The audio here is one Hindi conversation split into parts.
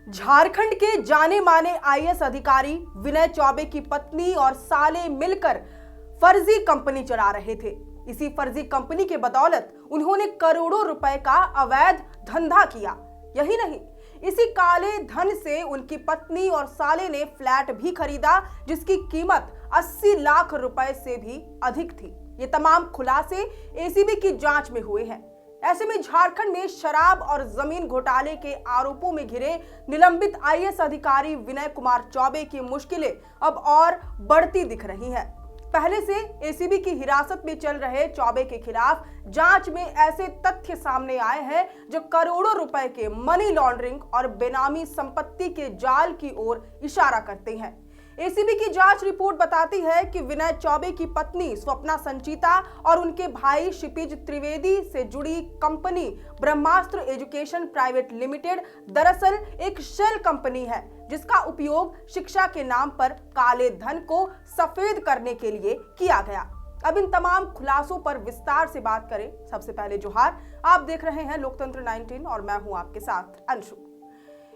झारखंड के जाने माने आईएएस अधिकारी विनय चौबे की पत्नी और साले मिलकर फर्जी कंपनी चला रहे थे। इसी फर्जी कंपनी के बदौलत उन्होंने करोड़ों रुपए का अवैध धंधा किया। यही नहीं, इसी काले धन से उनकी पत्नी और साले ने फ्लैट भी खरीदा जिसकी कीमत 80 लाख रुपए से भी अधिक थी। ये तमाम खुलासे एसीबी की जांच में हुए हैं। ऐसे में झारखंड में शराब और जमीन घोटाले के आरोपों में घिरे निलंबित आईएएस अधिकारी विनय कुमार चौबे की मुश्किलें अब और बढ़ती दिख रही हैं। पहले से एसीबी की हिरासत में चल रहे चौबे के खिलाफ जांच में ऐसे तथ्य सामने आए हैं जो करोड़ों रुपए के मनी लॉन्ड्रिंग और बेनामी संपत्ति के जाल की ओर इशारा करते हैं। एसीबी की जांच रिपोर्ट बताती है कि विनय चौबे की पत्नी स्वप्ना संचिता और उनके भाई क्षितिज त्रिवेदी से जुड़ी कंपनी ब्रह्मास्त्र एजुकेशन प्राइवेट लिमिटेड दरअसल एक शेल कंपनी है जिसका उपयोग शिक्षा के नाम पर काले धन को सफेद करने के लिए किया गया। अब इन तमाम खुलासों पर विस्तार से बात करें। सबसे पहले जोहार, आप देख रहे हैं लोकतंत्र 19 और मैं हूं आपके साथ अंशु।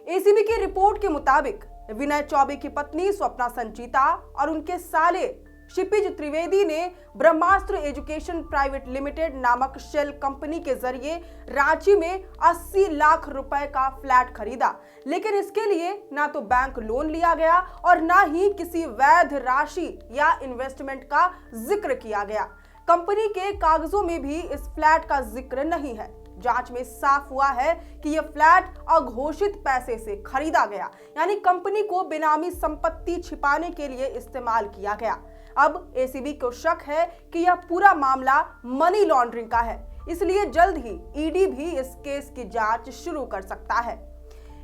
एसीबी की रिपोर्ट के मुताबिक विनय चौबे की पत्नी स्वप्ना संचिता और उनके साले क्षितिज त्रिवेदी ने ब्रह्मास्त्र एजुकेशन प्राइवेट लिमिटेड नामक शेल कंपनी के जरिए रांची में 80 लाख रुपए का फ्लैट खरीदा, लेकिन इसके लिए ना तो बैंक लोन लिया गया और ना ही किसी वैध राशि या इन्वेस्टमेंट का जिक्र किया गया। कंपनी के कागजों में भी इस फ्लैट का जिक्र नहीं है। जांच में साफ हुआ है कि यह फ्लैट अघोषित पैसे से खरीदा गया, यानी कंपनी को बेनामी संपत्ति छिपाने के लिए इस्तेमाल किया गया। अब एसीबी को शक है कि यह पूरा मामला मनी लॉन्ड्रिंग का है, इसलिए जल्द ही ईडी भी इस केस की जांच शुरू कर सकता है।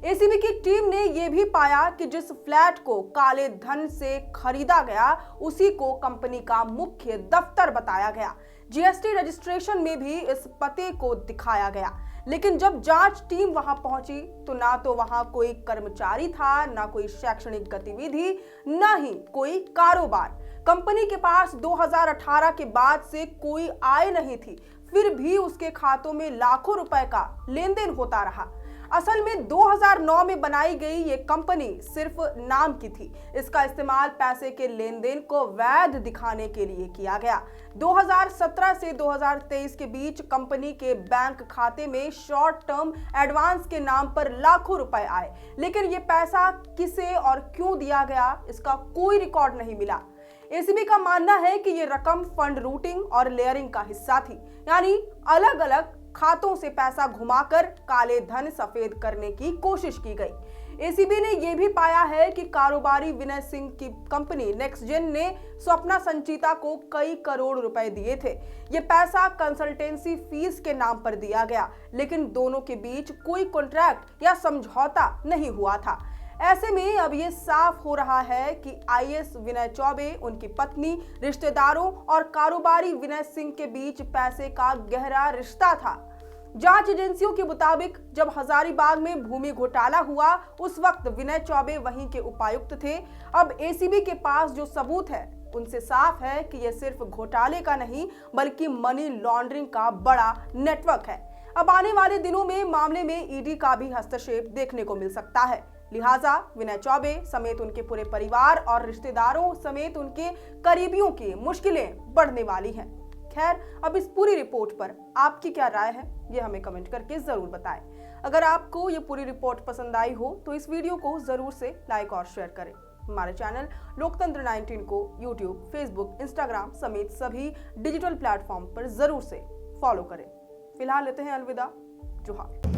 एसीबी की टीम ने यह भी पाया कि जिस फ्लैट को काले धन से खरीदा गया उसी को कंपनी का मुख्य दफ्तर बताया गया। जीएसटी रजिस्ट्रेशन में भी इस पते को दिखाया गया, लेकिन जब जांच टीम वहां पहुंची तो ना तो वहां कोई कर्मचारी था, ना कोई शैक्षणिक गतिविधि, ना ही कोई कारोबार। कंपनी के पास 2018 के बाद से कोई आय नहीं थी, फिर भी उसके खातों में लाखों रुपए का लेन देन होता रहा। असल में 2009 में बनाई गई ये कंपनी सिर्फ नाम की थी। इसका इस्तेमाल पैसे के लेन देन को वैध दिखाने के लिए किया गया। 2017 से 2023 के बीच कंपनी के बैंक खाते में शॉर्ट टर्म एडवांस के नाम पर लाखों रुपए आए, लेकिन ये पैसा किसे और क्यों दिया गया इसका कोई रिकॉर्ड नहीं मिला। एसीबी का मानना है कि ये रकम फंड रूटिंग और लेयरिंग का हिस्सा थी, यानी अलग अलग खातों से पैसा घुमाकर काले धन सफेद करने की कोशिश की गई। एसीबी ने यह भी पाया है कि कारोबारी विनय सिंह की कंपनी नेक्स्टजेन ने स्वप्ना संचिता को कई करोड़ रुपए दिए थे। यह पैसा कंसल्टेंसी फीस के नाम पर दिया गया, लेकिन दोनों के बीच कोई कॉन्ट्रैक्ट या समझौता नहीं हुआ था। ऐसे में अब ये साफ हो रहा है कि आईएएस विनय चौबे, उनकी पत्नी, रिश्तेदारों और कारोबारी विनय सिंह के बीच पैसे का गहरा रिश्ता था। जांच एजेंसियों के मुताबिक जब हजारीबाग में भूमि घोटाला हुआ उस वक्त विनय चौबे वहीं के उपायुक्त थे। अब एसीबी के पास जो सबूत है उनसे साफ है कि यह सिर्फ घोटाले का नहीं बल्कि मनी लॉन्ड्रिंग का बड़ा नेटवर्क है। अब आने वाले दिनों में मामले में ईडी का भी हस्तक्षेप देखने को मिल सकता है। लिहाजा विनय चौबे समेत उनके पूरे परिवार और रिश्तेदारों समेत उनके करीबियों की मुश्किलें बढ़ने वाली हैं। खैर, अब इस पूरी रिपोर्ट पर आपकी क्या राय है ये हमें कमेंट करके जरूर बताएं। अगर आपको ये पूरी रिपोर्ट पसंद आई हो तो इस वीडियो को जरूर से लाइक और शेयर करें। हमारे चैनल लोकतंत्र 19 को यूट्यूब, फेसबुक, इंस्टाग्राम समेत सभी डिजिटल प्लेटफॉर्म पर जरूर से फॉलो करें। फिलहाल लेते हैं अलविदा। जोहार।